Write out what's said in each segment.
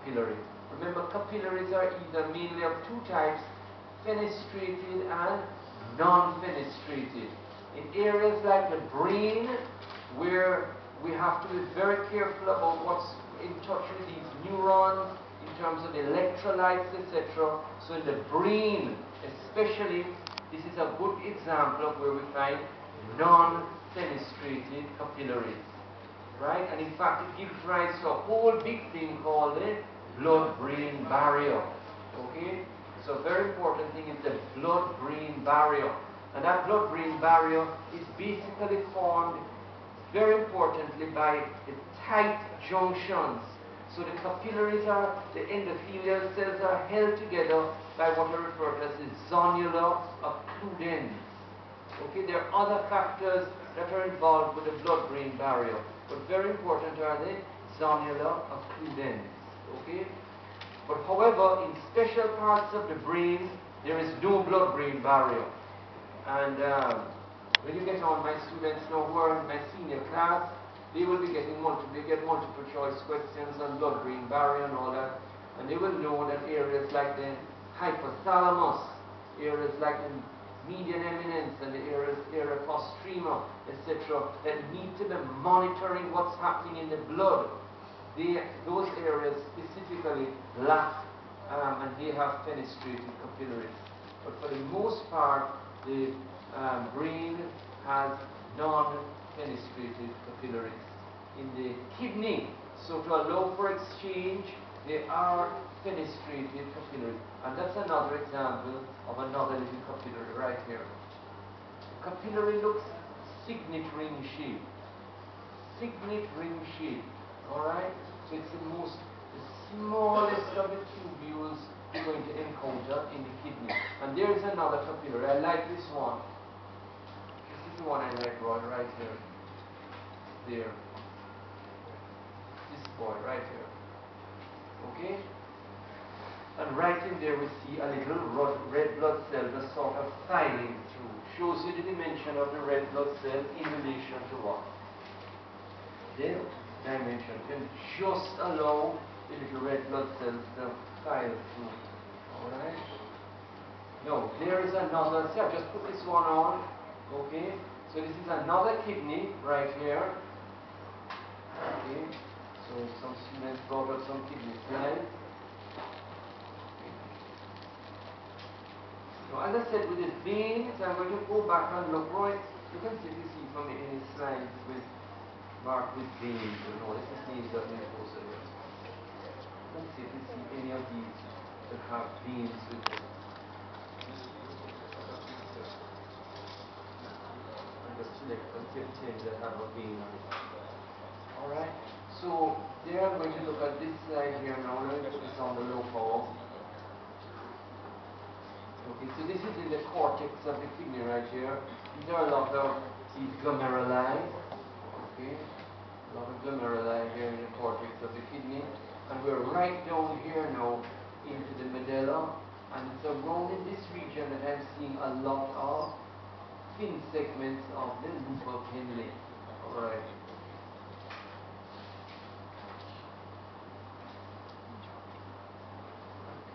capillary. Remember, capillaries are either mainly of two types, fenestrated and non-fenestrated. In areas like the brain, where we have to be very careful about what's in touch with these neurons in terms of electrolytes, etc. So in the brain, especially, this is a good example of where we find non-fenestrated capillaries. Right? And in fact, it gives rise to a whole big thing called the blood-brain barrier. Okay? So a very important thing is the blood-brain barrier. And that blood-brain barrier is basically formed, very importantly, by the tight junctions. So the capillaries are, the endothelial cells are held together by what are referred to as the zonular occludens. Okay, there are other factors that are involved with the blood-brain barrier, but very important are the zonular occludens. Okay? But however, in special parts of the brain, there is no blood-brain barrier. And when you get on, my students now who are in my senior class, they will be getting multiple choice questions on blood-brain barrier and all that. And they will know that areas like the hypothalamus, areas like the median eminence and the area postrema, etc., that need to be monitoring what's happening in the blood. Those areas specifically lack and they have fenestrated capillaries. But for the most part, the brain has non-fenestrated capillaries. In the kidney, so to allow for exchange, they are fenestrated capillaries. And that's another example of another little capillary right here. The capillary looks signet ring shape. Signet ring shape. Alright? So it's the smallest of the tubules you're going to encounter in the kidney. And there is another capillary. I like this one. This is the one I like right here. There. This boy right here. Okay? And right in there we see a little red blood cell just sort of filing through. Shows you the dimension of the red blood cell in relation to what? The dimension. Then just allow the little red blood cells to file through. Alright? Now, there is another, see, I've just put this one on. Okay? So this is another kidney right here. Okay? So some students brought up some kidney slides. Now, as I said, with the veins, I'm going to go back and look right. You can see from any slides with marked with veins. You know, this is nasal mucosa. You can see if you see any of these that have veins with them. And just select and see if that have a vein on it. Alright? So, there I'm going to look at this slide here now. Let me put this on the low power. Okay, so this is in the cortex of the kidney right here. These are a lot of these glomeruli. Okay, a lot of glomeruli here in the cortex of the kidney. And we're right down here now into the medulla. And it's around in this region that I'm seeing a lot of thin segments of the loop of Henle. Alright.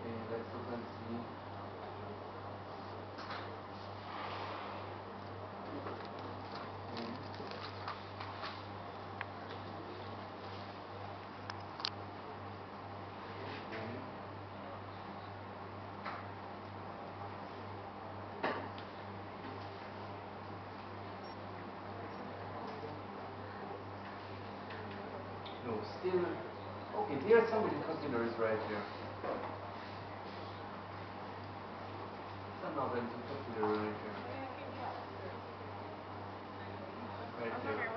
Okay, let's look and see. No, still, okay, there are some little capillaries right here. It's another little capillary right here. Right there.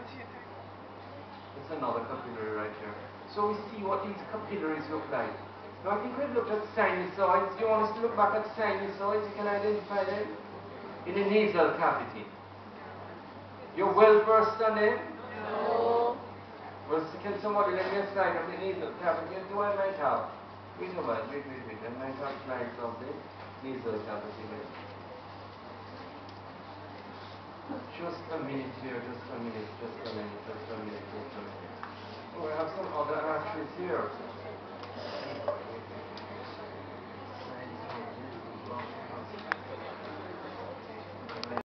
It's another capillary right here. So we see what these capillaries look like. Now I think we've looked at sinusoids. Do you want us to look back at sinusoids? You can identify them in the nasal cavity. You're well versed on them? No. Well, can somebody let me a slide of the nasal cavity? Do I might have? Wait a while, wait. I might have slides of the nasal cavity here. Just a minute here, just a minute. Oh, I have some other arteries here.